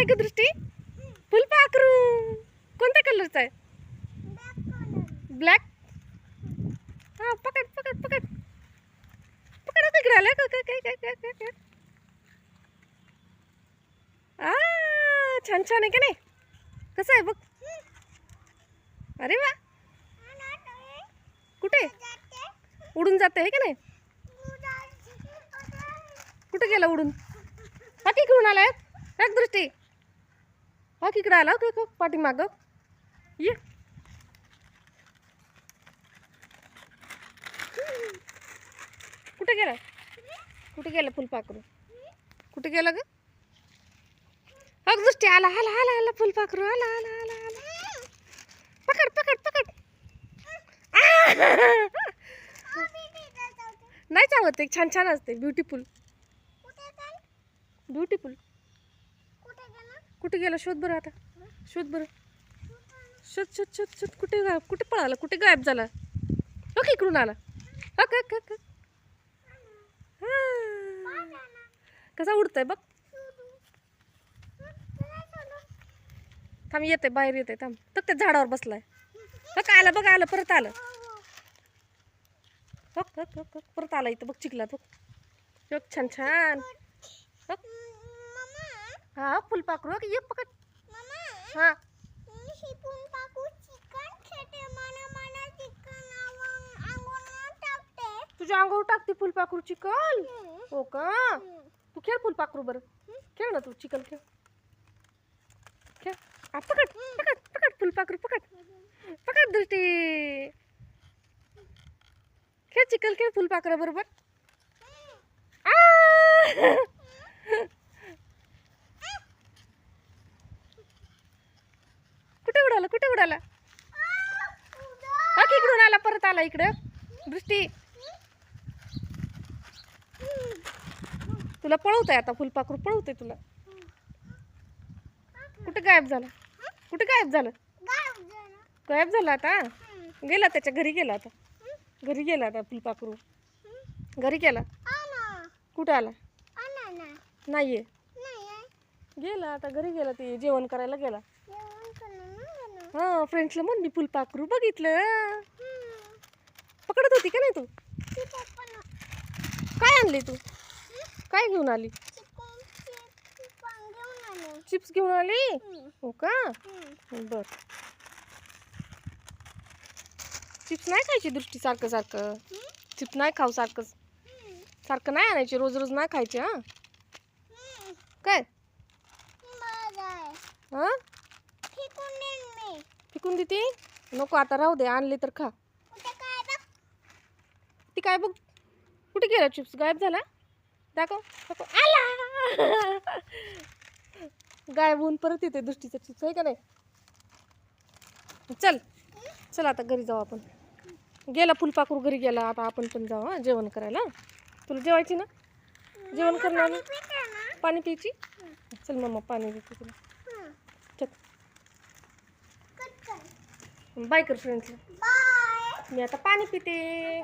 काय ग दृष्टी? फुलपाखरू कोणत्या कलरचा आहे? ब्लॅक. हा पकड पकड पकड पकड तिकडे आलं काय काय काय काय काय काय. छान छान आहे का नाही? कसं आहे बघ. अरे वा. कुठे उडून जाते आहे का नाही? कुठे गेला उडून? हा तिकडून आलाय एक दृष्टी. हा तिकडे आला पाठीमाग ये. कुठे गेला? कुठे गेला फुलपाखरू? कुठे गेला ग? अग दृष्टी आला आला आला आला फुलपाखरू आला आला आला आला. पकड पकड पकड. नाही चांगलं ते छान छान असते. Beautiful beautiful. कुठे गेला? शोध बरं आता. शोध बरं. शोध शोध शोध शोध. कुठे कुठे पळाला? कुठे गायब झाला? ओके इकडून आला. कसा उडतंय बघ. थांब येते बाहेर येते थांब. तर त्या झाडावर बसलाय. बघ आलं बघ आलं परत आलं. परत आला इथं बघ चिखलात बघ. छान छान. हा फुलपाखरू ये पकड. हा तुझ्या अंगावर टाकते फुलपाखरू चिकन. हो का? तू खेळ फुलपाखरू बरं. खेळ ना तू चिकन खेळ. खेळ. पकड पकड पकड फुलपाखरू पकड पकड दृष्टी. खेळ चिकन खेळ फुलपाखरा बरोबर. कुठे उडाला? कुठे उडाला? इकडून आला परत आला इकडं. दृष्टी तुला पळवतंय आता फुलपाखरू पळवतंय तुला. कुठे गायब झाला? कुठे गायब झालं? गायब झाला आता. गेला त्याच्या घरी गेला आता. घरी गेला आता फुलपाखरू. घरी गेला. कुठे आला? नाहीये. गेला आता घरी गेला. ते जेवण करायला गेला. हा फ्रेंड्सला म्हण मी फुलपाखरू बघितलं. पकडत होती का नाही तू? काय आणली तू? काय घेऊन आली? चिप्स घेऊन आली. हो का? बर. चिप्स नाही खायची दृष्टी सारखं सारखं. चिप्स नाही खाऊ सारखं सारखं नाही आणायचे. रोज रोज नाही खायचे. हा काय हा फेकून देते नको आता राहू दे. आणले तर खा. ती काय बघ. कुठे गेला चिप्स? गायब झाला. दाखव दाखव. आला गायब होऊन परत येते दृष्टीचा चिप्स आहे का नाही. चल चल आता घरी जाऊ आपण. गेला फुलपाखरू घरी गेला. आता आपण पण जाऊ हा जेवण करायला. तुला जेवायची ना? जेवण करणार पाणी प्यायची. चल मम्मा पाणी देते तुला. चल बाय कर फ्रेंड्सला. मी आता पाणी पिते.